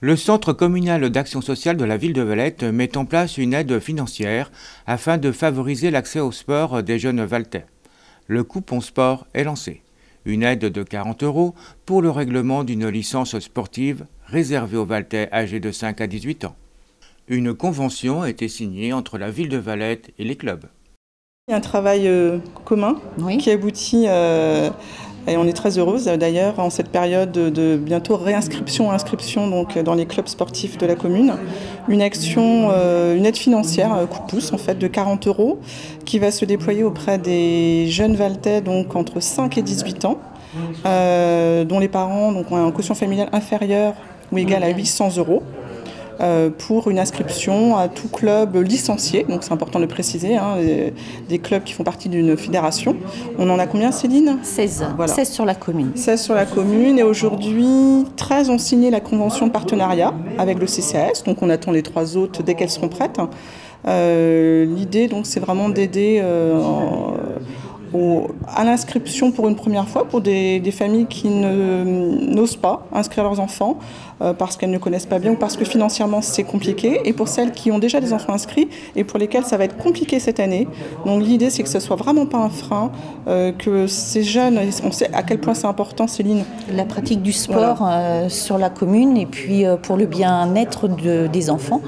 Le Centre communal d'action sociale de la ville de Valette met en place une aide financière afin de favoriser l'accès au sport des jeunes Valtais. Le coupon sport est lancé. Une aide de 40 € pour le règlement d'une licence sportive réservée aux Valtais âgés de 5 à 18 ans. Une convention a été signée entre la ville de Valette et les clubs. Il y a un travail commun qui aboutit, et on est très heureuse d'ailleurs, en cette période de bientôt réinscription donc, dans les clubs sportifs de la commune. Une action, une aide financière, coup de pouce en fait, de 40 € qui va se déployer auprès des jeunes Valtais donc, entre 5 et 18 ans, dont les parents donc, ont un quotient familial inférieur ou égal à 800 €. Pour une inscription à tout club licencié, donc c'est important de le préciser, des clubs qui font partie d'une fédération. On en a combien, Céline ? 16. Voilà. 16 sur la commune. 16 sur la commune, et aujourd'hui 13 ont signé la convention de partenariat avec le CCAS, donc on attend les 3 autres dès qu'elles seront prêtes. L'idée donc c'est vraiment d'aider à l'inscription pour une première fois pour des familles qui n'osent pas inscrire leurs enfants parce qu'elles ne connaissent pas bien ou parce que financièrement c'est compliqué, et pour celles qui ont déjà des enfants inscrits et pour lesquelles ça va être compliqué cette année. Donc l'idée c'est que ce soit vraiment pas un frein, que ces jeunes, on sait à quel point c'est important, Céline. La pratique du sport sur la commune, et puis pour le bien-être des enfants.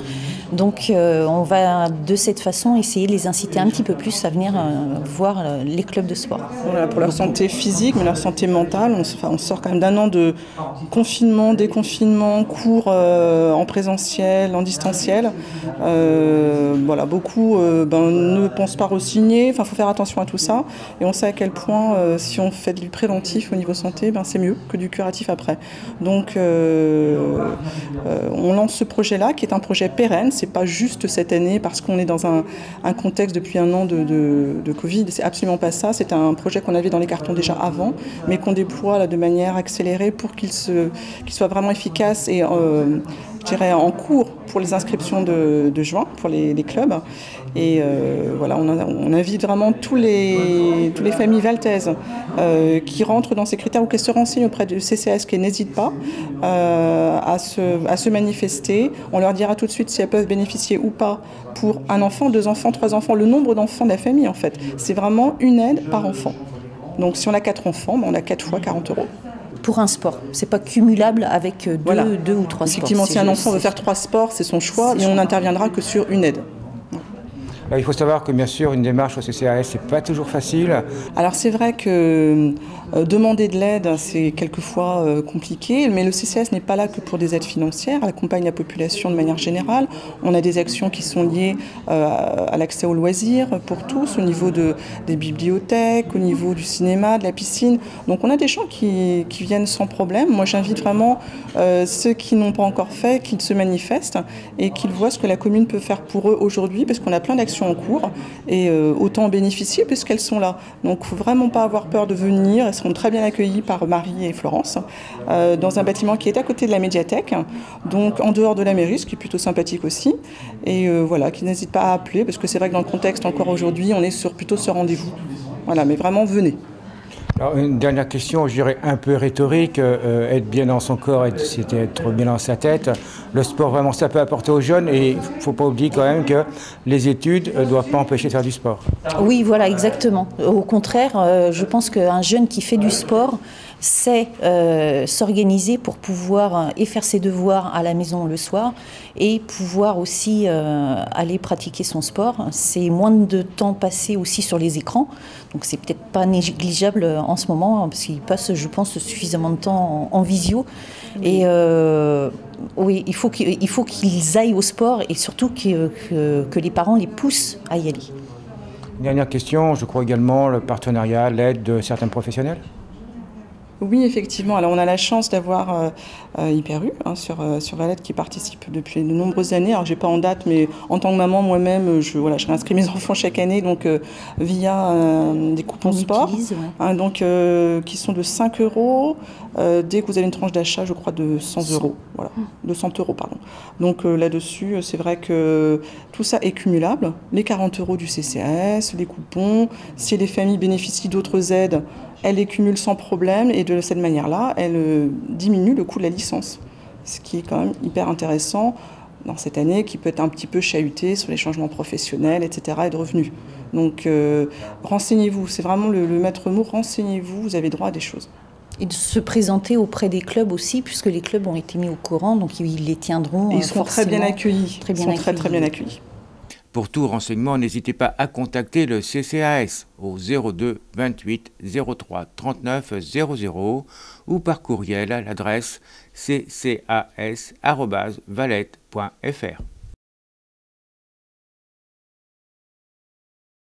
Donc on va de cette façon essayer de les inciter un petit peu plus à venir voir les clubs de sport. Voilà, pour leur santé physique, mais leur santé mentale. On sort quand même d'un an de confinement, déconfinement, cours en présentiel, en distanciel. Voilà, beaucoup ne pensent pas re-signer. Enfin, il faut faire attention à tout ça. Et on sait à quel point si on fait du préventif au niveau santé, c'est mieux que du curatif après. Donc on lance ce projet-là qui est un projet pérenne. C'est pas juste cette année parce qu'on est dans un contexte depuis un an de Covid. C'est absolument pas ça. C'est un projet qu'on avait dans les cartons déjà avant, mais qu'on déploie là, de manière accélérée pour qu'il soit vraiment efficace et je dirais en cours pour les inscriptions de juin pour les clubs. Et voilà, on invite vraiment toutes les familles valtaises qui rentrent dans ces critères ou qui se renseignent auprès du CCAS, qui n'hésitent pas à se manifester. On leur dira tout de suite si elles peuvent bénéficier ou pas pour un enfant, 2 enfants, 3 enfants, le nombre d'enfants de la famille en fait. C'est vraiment une aide par enfant. Donc si on a 4 enfants, on a 4 fois 40 €. Pour un sport, c'est pas cumulable avec deux ou 3 sports. Effectivement, si un enfant veut faire 3 sports, c'est son choix, et on n'interviendra que sur une aide. Alors, il faut savoir que bien sûr une démarche au CCAS c'est pas toujours facile. Alors c'est vrai que demander de l'aide c'est quelquefois compliqué, mais le CCAS n'est pas là que pour des aides financières, elle accompagne la population de manière générale. On a des actions qui sont liées à l'accès aux loisirs pour tous, au niveau des bibliothèques, au niveau du cinéma, de la piscine. Donc on a des gens qui viennent sans problème. Moi j'invite vraiment ceux qui n'ont pas encore fait, qu'ils se manifestent et qu'ils voient ce que la commune peut faire pour eux aujourd'hui, parce qu'on a plein d'actions en cours et autant en bénéficier puisqu'elles sont là. Donc il ne faut vraiment pas avoir peur de venir. Elles seront très bien accueillies par Marie et Florence dans un bâtiment qui est à côté de la médiathèque, donc en dehors de la mairie, ce qui est plutôt sympathique aussi. Et voilà, qu'ils n'hésitent pas à appeler parce que c'est vrai que dans le contexte encore aujourd'hui, on est plutôt ce rendez-vous. Voilà, mais vraiment venez. Alors, une dernière question, je dirais un peu rhétorique, être bien dans son corps, c'est être bien dans sa tête. Le sport, vraiment, ça peut apporter aux jeunes, et il ne faut pas oublier quand même que les études ne doivent pas empêcher de faire du sport. Oui, voilà, exactement. Au contraire, je pense qu'un jeune qui fait du sport sait s'organiser pour pouvoir et faire ses devoirs à la maison le soir et pouvoir aussi aller pratiquer son sport. C'est moins de temps passé aussi sur les écrans, donc c'est peut-être pas négligeable en ce moment parce qu'il passe, je pense, suffisamment de temps en visio. Et oui, il faut qu'ils aillent au sport et surtout que les parents les poussent à y aller. Une dernière question, je crois également le partenariat, l'aide de certains professionnels. Oui, effectivement. Alors, on a la chance d'avoir Hyper U sur Valette qui participe depuis de nombreuses années. Alors, j'ai pas en date, mais en tant que maman, moi-même, je réinscris mes enfants chaque année, donc via des coupons sport, qui sont de 5 € dès que vous avez une tranche d'achat, je crois, de 100 €. Voilà, de 100 €, pardon. Donc là-dessus, c'est vrai que tout ça est cumulable. Les 40 € du CCAS, les coupons, si les familles bénéficient d'autres aides, elles les cumulent sans problème et de cette manière-là, elles diminuent le coût de la licence. ce qui est quand même hyper intéressant dans cette année, qui peut être un petit peu chahutée sur les changements professionnels, etc. et de revenus. Donc renseignez-vous, c'est vraiment le maître mot, renseignez-vous, vous avez droit à des choses. Et de se présenter auprès des clubs aussi, puisque les clubs ont été mis au courant, donc ils les tiendront. Et ils seront très bien accueillis. Très bien accueillis. Pour tout renseignement, n'hésitez pas à contacter le CCAS au 02 28 03 39 00 ou par courriel à l'adresse ccas@valette.fr.